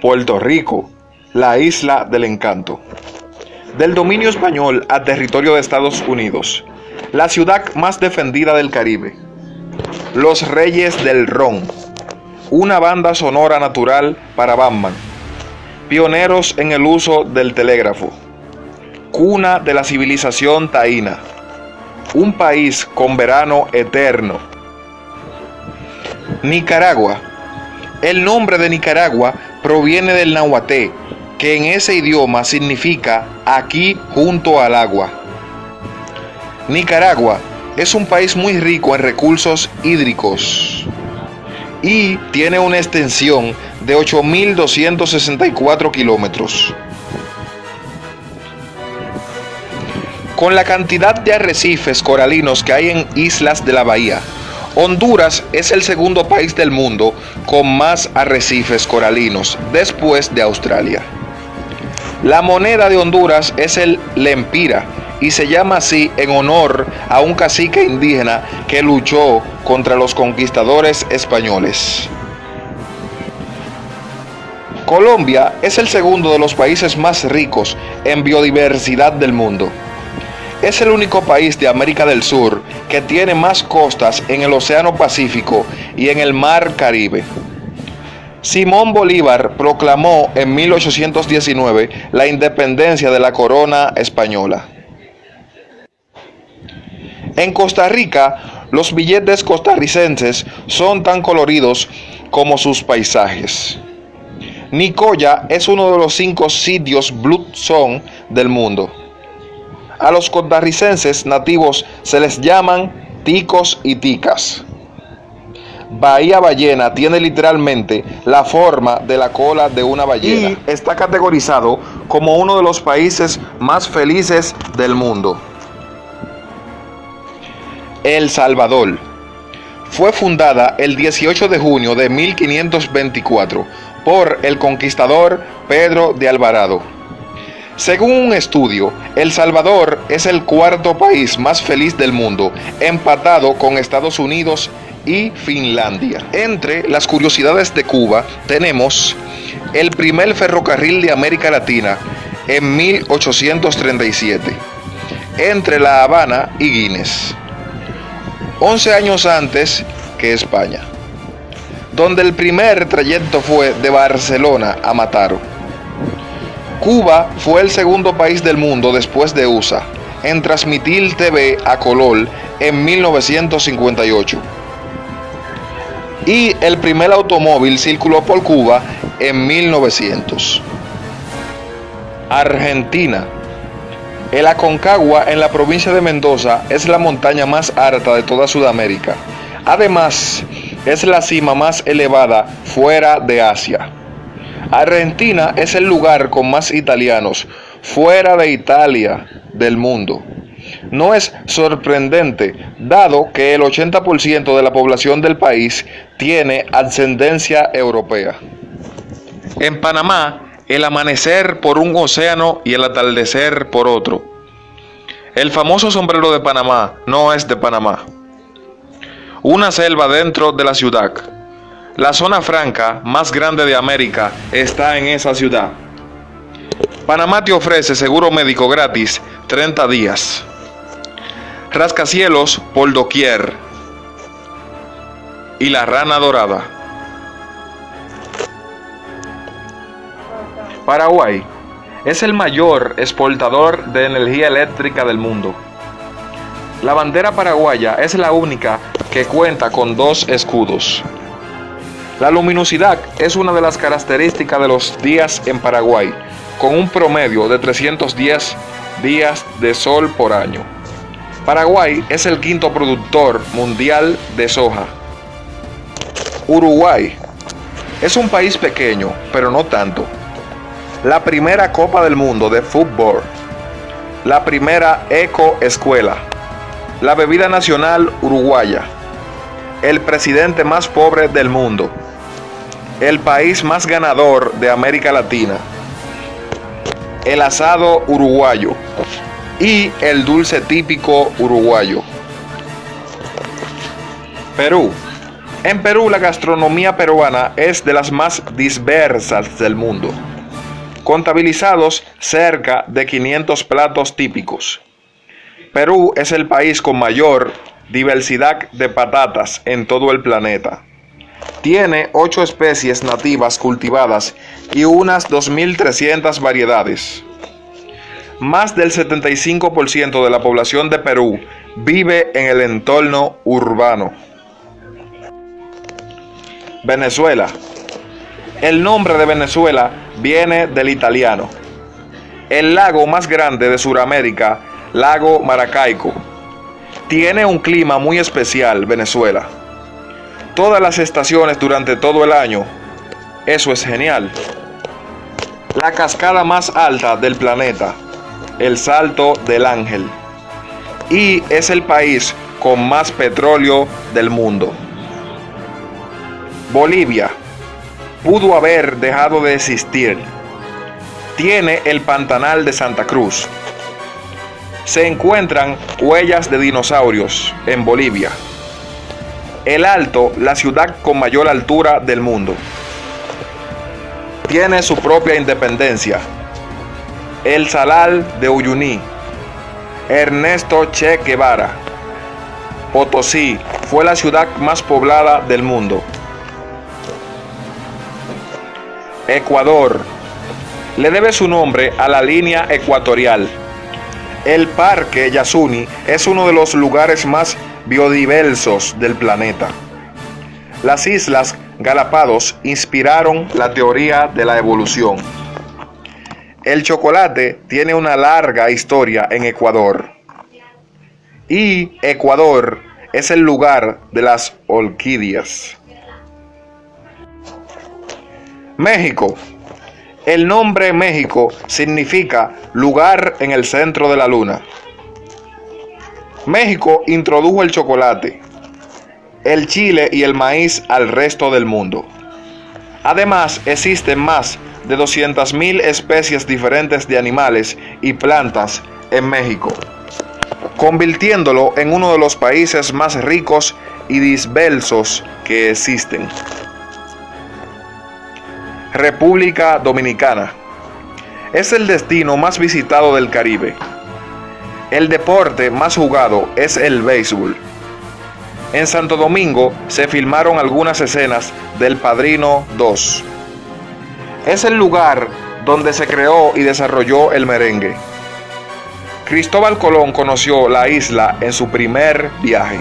Puerto Rico, la isla del encanto. Del dominio español a territorio de Estados Unidos, la ciudad más defendida del Caribe. Los Reyes del Ron, una banda sonora natural para Batman. Pioneros en el uso del telégrafo. Cuna de la civilización taína. Un país con verano eterno. Nicaragua. El nombre de Nicaragua proviene del náhuatl, que en ese idioma significa aquí junto al agua. Nicaragua es un país muy rico en recursos hídricos y tiene una extensión de 8.264 kilómetros. Con la cantidad de arrecifes coralinos que hay en islas de la bahía, Honduras es el segundo país del mundo con más arrecifes coralinos, después de Australia. La moneda de Honduras es el lempira y se llama así en honor a un cacique indígena que luchó contra los conquistadores españoles. Colombia es el segundo de los países más ricos en biodiversidad del mundo. Es el único país de América del Sur que tiene más costas en el Océano Pacífico y en el Mar Caribe. Simón Bolívar proclamó en 1819 la independencia de la corona española. En Costa Rica, los billetes costarricenses son tan coloridos como sus paisajes. Nicoya es uno de los 5 sitios Blue Zone del mundo. A los costarricenses nativos se les llaman ticos y ticas. Bahía Ballena tiene literalmente la forma de la cola de una ballena y está categorizado como uno de los países más felices del mundo. El Salvador fue fundada el 18 de junio de 1524 por el conquistador Pedro de Alvarado. Según un estudio, El Salvador es el 4º país más feliz del mundo, empatado con Estados Unidos y Finlandia. Entre las curiosidades de Cuba tenemos el primer ferrocarril de América Latina en 1837, entre La Habana y Guinness, 11 años antes que España, donde el primer trayecto fue de Barcelona a Mataró. Cuba fue el segundo país del mundo después de USA en transmitir TV a color en 1958. Y el primer automóvil circuló por Cuba en 1900. Argentina. El Aconcagua en la provincia de Mendoza es la montaña más alta de toda Sudamérica. Además, es la cima más elevada fuera de Asia. Argentina es el lugar con más italianos fuera de Italia del mundo. No es sorprendente, dado que el 80% de la población del país tiene ascendencia europea. En Panamá, el amanecer por un océano y el atardecer por otro. El famoso sombrero de Panamá no es de Panamá. Una selva dentro de la ciudad. La zona franca más grande de América está en esa ciudad. Panamá te ofrece seguro médico gratis 30 días. Rascacielos por doquier. Y la rana dorada. Paraguay es el mayor exportador de energía eléctrica del mundo. La bandera paraguaya es la única que cuenta con 2 escudos. La luminosidad es una de las características de los días en Paraguay, con un promedio de 310 días de sol por año. Paraguay es el 5º productor mundial de soja. Uruguay es un país pequeño, pero no tanto. La primera Copa del Mundo de fútbol. La primera ecoescuela. La bebida nacional uruguaya. El presidente más pobre del mundo. El país más ganador de América Latina. El asado uruguayo y el dulce típico uruguayo. Perú En Perú, la gastronomía peruana es de las más diversas del mundo, contabilizados cerca de 500 platos típicos. Perú es el país con mayor diversidad de patatas en todo el planeta. Tiene 8 especies nativas cultivadas y unas 2.300 variedades. Más del 75% de la población de Perú vive en el entorno urbano. Venezuela. El nombre de Venezuela viene del italiano. El lago más grande de Sudamérica, lago Maracaibo. Tiene un clima muy especial, Venezuela. Todas las estaciones durante todo el año. Eso es genial. La cascada más alta del planeta, el Salto del Ángel. Y es el país con más petróleo del mundo. Bolivia. Pudo haber dejado de existir. Tiene el Pantanal de Santa Cruz. Se encuentran huellas de dinosaurios en Bolivia. El Alto, la ciudad con mayor altura del mundo. Tiene su propia independencia. El Salar de Uyuni. Ernesto Che Guevara. Potosí fue la ciudad más poblada del mundo. Ecuador. Le debe su nombre a la línea ecuatorial. El Parque Yasuni es uno de los lugares más biodiversos del planeta. Las Islas Galápagos inspiraron la teoría de la evolución. El chocolate tiene una larga historia en Ecuador. Y Ecuador es el lugar de las orquídeas. México. El nombre México significa lugar en el centro de la luna. México introdujo el chocolate, el chile y el maíz al resto del mundo. Además, existen más de 200.000 especies diferentes de animales y plantas en México, convirtiéndolo en uno de los países más ricos y diversos que existen. República Dominicana. Es el destino más visitado del Caribe. El deporte más jugado es el béisbol. En Santo Domingo se filmaron algunas escenas del Padrino 2. Es el lugar donde se creó y desarrolló el merengue. Cristóbal Colón conoció la isla en su primer viaje.